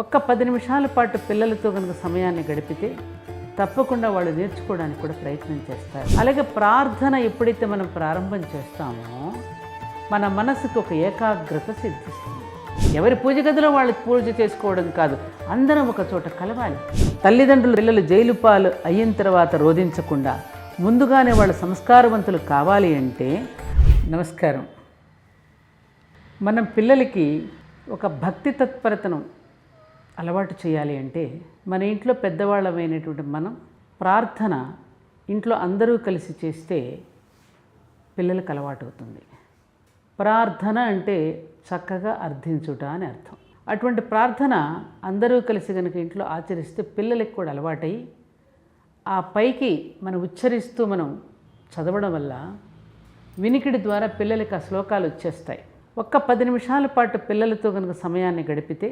ఒక్క 10 నిమిషాల పాటు పిల్లలతో కనుక సమయాన్ని గడిపితే తప్పకుండా వాళ్ళు నేర్చుకోవడానికి కూడా ప్రయత్నం చేస్తారు. అలాగే ప్రార్థన ఎప్పుడైతే మనం ప్రారంభం చేస్తామో మన మనసుకు ఒక ఏకాగ్రత సిద్ధిస్తుంది. ఎవరి పూజ గదిలో వాళ్ళు పూజ చేసుకోవడం కాదు, అందరం ఒక చోట కలవాలి. తల్లిదండ్రులు పిల్లలు జైలు పాలు అయిన తర్వాత రోధించకుండా ముందుగానే వాళ్ళ సంస్కారవంతులు కావాలి అంటే, నమస్కారం, మనం పిల్లలకి ఒక భక్తి తత్పరతను అలవాటు చేయాలి అంటే మన ఇంట్లో పెద్దవాళ్ళమైనటువంటి మనం ప్రార్థన ఇంట్లో అందరూ కలిసి చేస్తే పిల్లలకు అలవాటు అవుతుంది. ప్రార్థన అంటే చక్కగా అర్థించుట అని అర్థం. అటువంటి ప్రార్థన అందరూ కలిసి కనుక ఇంట్లో ఆచరిస్తే పిల్లలకు కూడా అలవాటై ఆ పైకి మనం ఉచ్చరిస్తూ మనం చదవడం వల్ల వినికిడి ద్వారా పిల్లలకి ఆ శ్లోకాలు వచ్చేస్తాయి. ఒక్క 10 నిమిషాల పాటు పిల్లలతో కనుక సమయాన్ని గడిపితే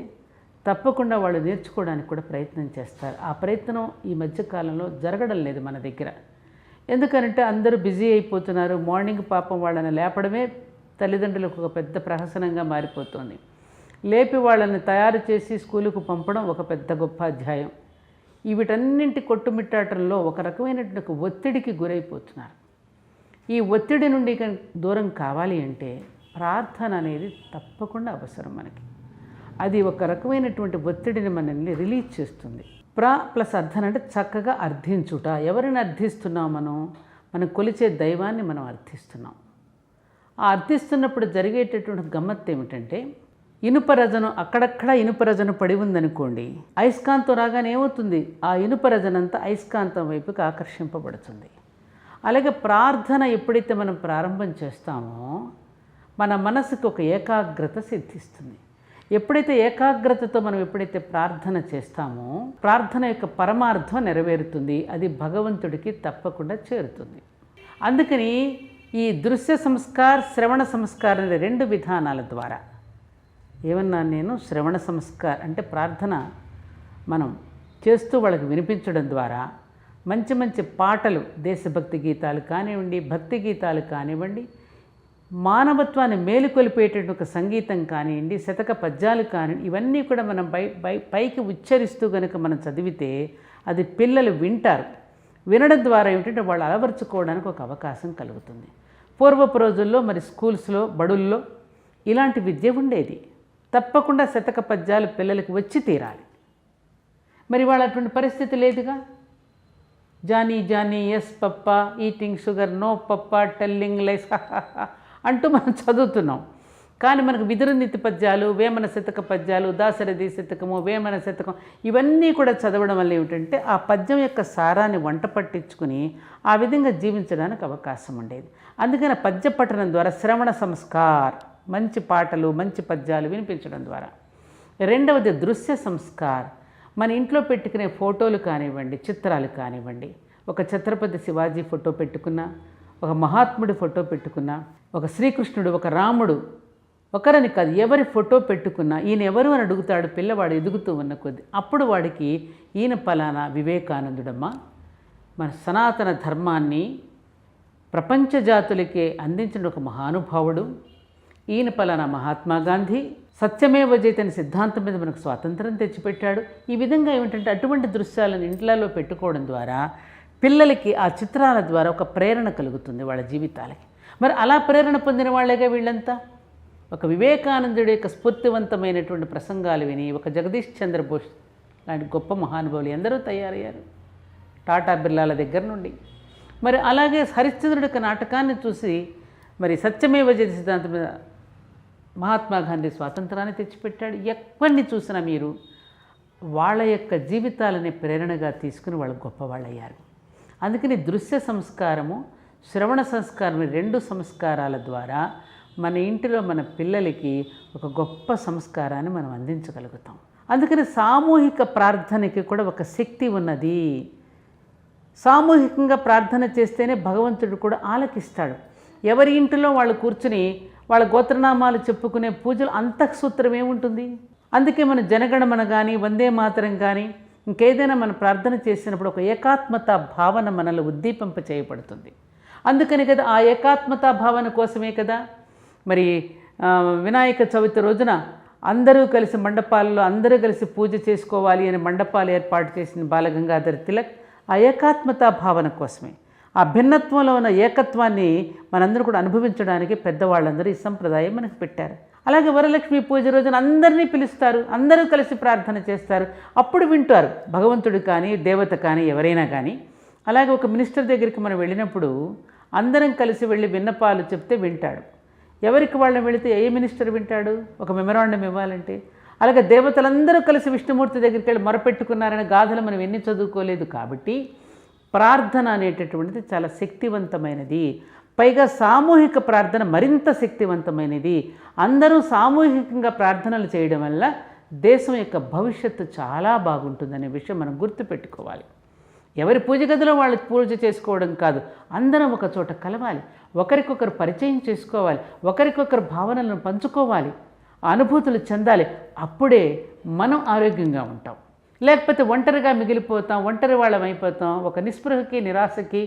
తప్పకుండా వాళ్ళు నేర్చుకోవడానికి కూడా ప్రయత్నం చేస్తారు. ఆ ప్రయత్నం ఈ మధ్యకాలంలో జరగడం లేదు మన దగ్గర. ఎందుకంటే అందరూ బిజీ అయిపోతున్నారు. మార్నింగ్ పాపం వాళ్ళని లేపడమే తల్లిదండ్రులకు ఒక పెద్ద ప్రహసనంగా మారిపోతుంది. లేపి వాళ్ళని తయారు చేసి స్కూలుకు పంపడం ఒక పెద్ద గొప్ప అధ్యాయం. వీటన్నింటి కొట్టుమిట్టాటంలో ఒక రకమైనటువంటి ఒత్తిడికి గురైపోతున్నారు. ఈ ఒత్తిడి నుండి దూరం కావాలి అంటే ప్రార్థన అనేది తప్పకుండా అవసరం మనకి. అది ఒక రకమైనటువంటి ఒత్తిడిని మనల్ని రిలీజ్ చేస్తుంది. ప్లస్ అర్థన అంటే చక్కగా అర్థించుట. ఎవరిని అర్థిస్తున్నాం? మనం కొలిచే దైవాన్ని మనం అర్థిస్తున్నాం. ఆ అర్థిస్తున్నప్పుడు జరిగేటటువంటి గమ్మత్తు ఏమిటంటే, ఇనుప రజను అక్కడక్కడ ఇనుప రజను పడి ఉందనుకోండి, అయస్కాంతం రాగానే ఏమవుతుంది? ఆ ఇనుప రజనంతా అయస్కాంతం వైపుకి ఆకర్షింపబడుతుంది. అలాగే ప్రార్థన ఎప్పుడైతే మనం ప్రారంభం చేస్తామో మన మనసుకు ఒక ఏకాగ్రత సిద్ధిస్తుంది. ఎప్పుడైతే ఏకాగ్రతతో మనం ఎప్పుడైతే ప్రార్థన చేస్తామో ప్రార్థన యొక్క పరమార్థం నెరవేరుతుంది. అది భగవంతుడికి తప్పకుండా చేరుతుంది. అందుకని ఈ దృశ్య సంస్కార్, శ్రవణ సంస్కార్ అనే 2 విధానాల ద్వారా, ఏమన్నాను నేను? శ్రవణ సంస్కార్ అంటే ప్రార్థన మనం చేస్తూ వాళ్ళకి వినిపించడం ద్వారా మంచి మంచి పాటలు, దేశభక్తి గీతాలు కానివ్వండి, భక్తి గీతాలు కానివ్వండి, మానవత్వాన్ని మేలుకొలిపేటటువంటి ఒక సంగీతం కానివ్వండి, శతక పద్యాలు కానివ్వండి, ఇవన్నీ కూడా మనం పైకి ఉచ్చరిస్తూ కనుక మనం చదివితే అది పిల్లలు వింటారు. వినడం ద్వారా ఏమిటంటే వాళ్ళు అలవర్చుకోవడానికి ఒక అవకాశం కలుగుతుంది. పూర్వపు రోజుల్లో మరి స్కూల్స్లో, బడుల్లో ఇలాంటి విద్య ఉండేది. తప్పకుండా శతక పద్యాలు పిల్లలకు వచ్చి తీరాలి. మరి వాళ్ళ అటువంటి పరిస్థితి లేదుగా. Johnny Johnny yes papa, eating sugar no papa, telling lies అంటూ మనం చదువుతున్నాం. కానీ మనకు విదురనీతి పద్యాలు, వేమన శతక పద్యాలు, దాశరథి శతకము, వేమన శతకం ఇవన్నీ కూడా చదవడం వల్ల ఏమిటంటే ఆ పద్యం యొక్క సారాన్ని వంట పట్టించుకుని ఆ విధంగా జీవించడానికి అవకాశం ఉండేది. అందుకని పద్య పఠనం ద్వారా శ్రవణ సంస్కార్, మంచి పాటలు, మంచి పద్యాలు వినిపించడం ద్వారా. రెండవది దృశ్య సంస్కార్. మన ఇంట్లో పెట్టుకునే ఫోటోలు కానివ్వండి, చిత్రాలు కానివ్వండి, ఒక ఛత్రపతి శివాజీ ఫోటో పెట్టుకున్నా, ఒక మహాత్ముడి ఫోటో పెట్టుకున్నా, ఒక శ్రీకృష్ణుడు, ఒక రాముడు, ఒకరని కాదు ఎవరి ఫోటో పెట్టుకున్నా ఈయన ఎవరు అని అడుగుతాడు పిల్లవాడు ఎదుగుతూ ఉన్న కొద్ది. అప్పుడు వాడికి ఈయన పలానా వివేకానందుడమ్మా, మన సనాతన ధర్మాన్ని ప్రపంచ జాతులకే అందించిన ఒక మహానుభావుడు, ఈయన పలానా మహాత్మా గాంధీ, సత్యమేవ జయతే సిద్ధాంతం మీద మనకు స్వాతంత్రం తెచ్చిపెట్టాడు. ఈ విధంగా ఏమిటంటే అటువంటి దృశ్యాలను ఇంట్లలో పెట్టుకోవడం ద్వారా పిల్లలకి ఆ చిత్రాల ద్వారా ఒక ప్రేరణ కలుగుతుంది వాళ్ళ జీవితాలకి. మరి అలా ప్రేరణ పొందిన వాళ్ళేగా వీళ్ళంతా. ఒక వివేకానందుడి యొక్క స్ఫూర్తివంతమైనటువంటి ప్రసంగాలు విని ఒక జగదీష్ చంద్రబోస్ లాంటి గొప్ప మహానుభావులు ఎందరో తయారయ్యారు, టాటా బిర్లాల దగ్గర నుండి. మరి అలాగే హరిశ్చంద్రుడి యొక్క నాటకాన్ని చూసి మరి సత్యమేవ జయతే సిద్ధాంతం మీద మహాత్మా గాంధీ స్వాతంత్రాన్ని తెచ్చిపెట్టాడు. ఎక్కడిని చూసినా మీరు వాళ్ళ యొక్క జీవితాలని ప్రేరణగా తీసుకుని వాళ్ళు గొప్పవాళ్ళయ్యారు. అందుకని దృశ్య సంస్కారము, శ్రవణ సంస్కారం 2 సంస్కారాల ద్వారా మన ఇంటిలో మన పిల్లలకి ఒక గొప్ప సంస్కారాన్ని మనం అందించగలుగుతాం. అందుకని సామూహిక ప్రార్థనకి కూడా ఒక శక్తి ఉన్నది. సామూహికంగా ప్రార్థన చేస్తేనే భగవంతుడు కూడా ఆలకిస్తాడు. ఎవరి ఇంటిలో వాళ్ళు కూర్చుని వాళ్ళ గోత్రనామాలు చెప్పుకునే పూజలు అంతఃసూత్రం ఏముంటుంది? అందుకే మన జనగణమన కానీ, వందే మాతరం కానీ, ఇంకేదైనా మనం ప్రార్థన చేసినప్పుడు ఒక ఏకాత్మత భావన మనలో ఉద్దీపింప చేయబడుతుంది. అందుకని కదా ఆ ఏకాత్మత భావన కోసమే కదా మరి వినాయక చవితి రోజున అందరూ కలిసి మండపాల్లో అందరూ కలిసి పూజ చేసుకోవాలి అని మండపాలు ఏర్పాటు చేసిన బాలగంగాధర్ తిలక్ ఆ ఏకాత్మతా భావన కోసమే, ఆ భిన్నత్వంలో ఉన్న ఏకత్వాన్ని మనందరూ కూడా అనుభవించడానికి పెద్దవాళ్ళందరూ ఈ సంప్రదాయం మనకు పెట్టారు. అలాగే వరలక్ష్మి పూజ రోజున అందరినీ పిలుస్తారు, అందరూ కలిసి ప్రార్థన చేస్తారు, అప్పుడు వింటారు భగవంతుడు కానీ దేవత కానీ ఎవరైనా కానీ. అలాగే ఒక మినిస్టర్ దగ్గరికి మనం వెళ్ళినప్పుడు అందరం కలిసి వెళ్ళి విన్నపాలు చెప్తే వింటాడు. ఎవరికి వాళ్ళని వెళితే ఏ మినిస్టర్ వింటాడు ఒక మెమరాండం ఇవ్వాలంటే? అలాగే దేవతలందరూ కలిసి విష్ణుమూర్తి దగ్గరికి వెళ్ళి మొరపెట్టుకున్నారనే గాథలు మనం ఎన్ని చదువుకోలేదు. కాబట్టి ప్రార్థన అనేటటువంటిది చాలా శక్తివంతమైనది. పైగా సామూహిక ప్రార్థన మరింత శక్తివంతమైనది. అందరూ సామూహికంగా ప్రార్థనలు చేయడం వల్ల దేశం యొక్క భవిష్యత్తు చాలా బాగుంటుందనే విషయం మనం గుర్తుపెట్టుకోవాలి. ఎవరి పూజ గదిలో వాళ్ళు పూజ చేసుకోవడం కాదు, అందరం ఒక చోట కలవాలి, ఒకరికొకరు పరిచయం చేసుకోవాలి, ఒకరికొకరు భావనలను పంచుకోవాలి, అనుభూతులు చెందాలి. అప్పుడే మనం ఆరోగ్యంగా ఉంటాం. లేకపోతే ఒంటరిగా మిగిలిపోతాం, ఒంటరి వాళ్ళం అయిపోతాం. ఒక నిస్పృహకి, నిరాశకి,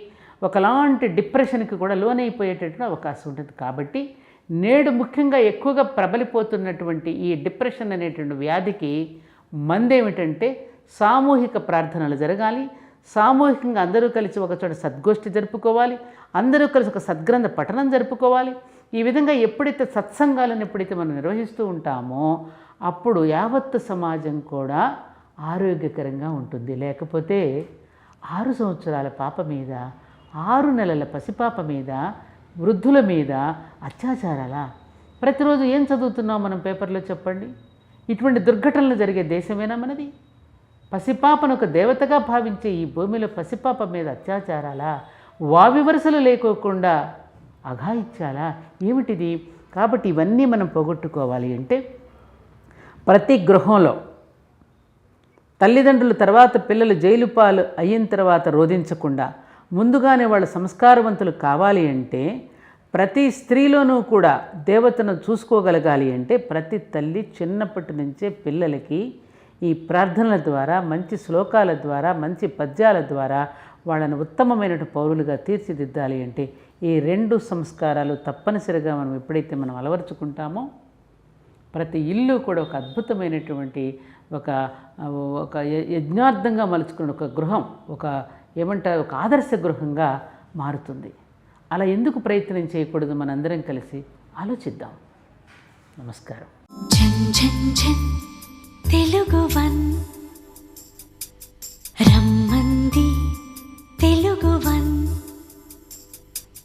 ఒకలాంటి డిప్రెషన్కి కూడా లోనైపోయేటటువంటి అవకాశం ఉంటుంది. కాబట్టి నేడు ముఖ్యంగా ఎక్కువగా ప్రబలిపోతున్నటువంటి ఈ డిప్రెషన్ అనేటువంటి వ్యాధికి మందేమిటంటే సామూహిక ప్రార్థనలు జరగాలి, సామూహికంగా అందరూ కలిసి ఒకచోట సద్గోష్ఠి జరుపుకోవాలి, అందరూ కలిసి ఒక సద్గ్రంథ పఠనం జరుపుకోవాలి. ఈ విధంగా ఎప్పుడైతే సత్సంగాలను ఎప్పుడైతే మనం నిర్వహిస్తూ ఉంటామో అప్పుడు యావత్తు సమాజం కూడా ఆరోగ్యకరంగా ఉంటుంది. లేకపోతే 6 సంవత్సరాల పాప మీద, 6 నెలల పసిపాప మీద, వృద్ధుల మీద అత్యాచారాలా? ప్రతిరోజు ఏం చదువుతున్నాం మనం పేపర్లో చెప్పండి? ఇటువంటి దుర్ఘటనలు జరిగే దేశమేనా మనది? పసిపాపను ఒక దేవతగా భావించే ఈ భూమిలో పసిపాప మీద అత్యాచారాలా? వావి వరుసలు లేకోకుండా అఘాయిత్యాలా? ఏమిటిది? కాబట్టి ఇవన్నీ మనం పోగొట్టుకోవాలి అంటే ప్రతి గృహంలో తల్లిదండ్రులు తర్వాత పిల్లలు జైలు పాలు అయిన తర్వాత రోధించకుండా ముందుగానే వాళ్ళు సంస్కారవంతులు కావాలి అంటే ప్రతి స్త్రీలోనూ కూడా దేవతను చూసుకోగలగాలి అంటే ప్రతి తల్లి చిన్నప్పటి నుంచే పిల్లలకి ఈ ప్రార్థనల ద్వారా, మంచి శ్లోకాల ద్వారా, మంచి పద్యాల ద్వారా వాళ్ళను ఉత్తమమైన పౌరులుగా తీర్చిదిద్దాలి. అంటే ఈ 2 సంస్కారాలు తప్పనిసరిగా మనం ఎప్పుడైతే మనం అలవర్చుకుంటామో ప్రతి ఇల్లు కూడా ఒక అద్భుతమైనటువంటి ఒక యజ్ఞార్థంగా మలుచుకున్న ఒక గృహం, ఒక ఒక ఆదర్శ గృహంగా మారుతుంది. అలా ఎందుకు ప్రయత్నం చేయకూడదు? మనందరం కలిసి ఆలోచిద్దాం. నమస్కారం. తెలుగు వన్ రమ్మంది తెలుగు వన్.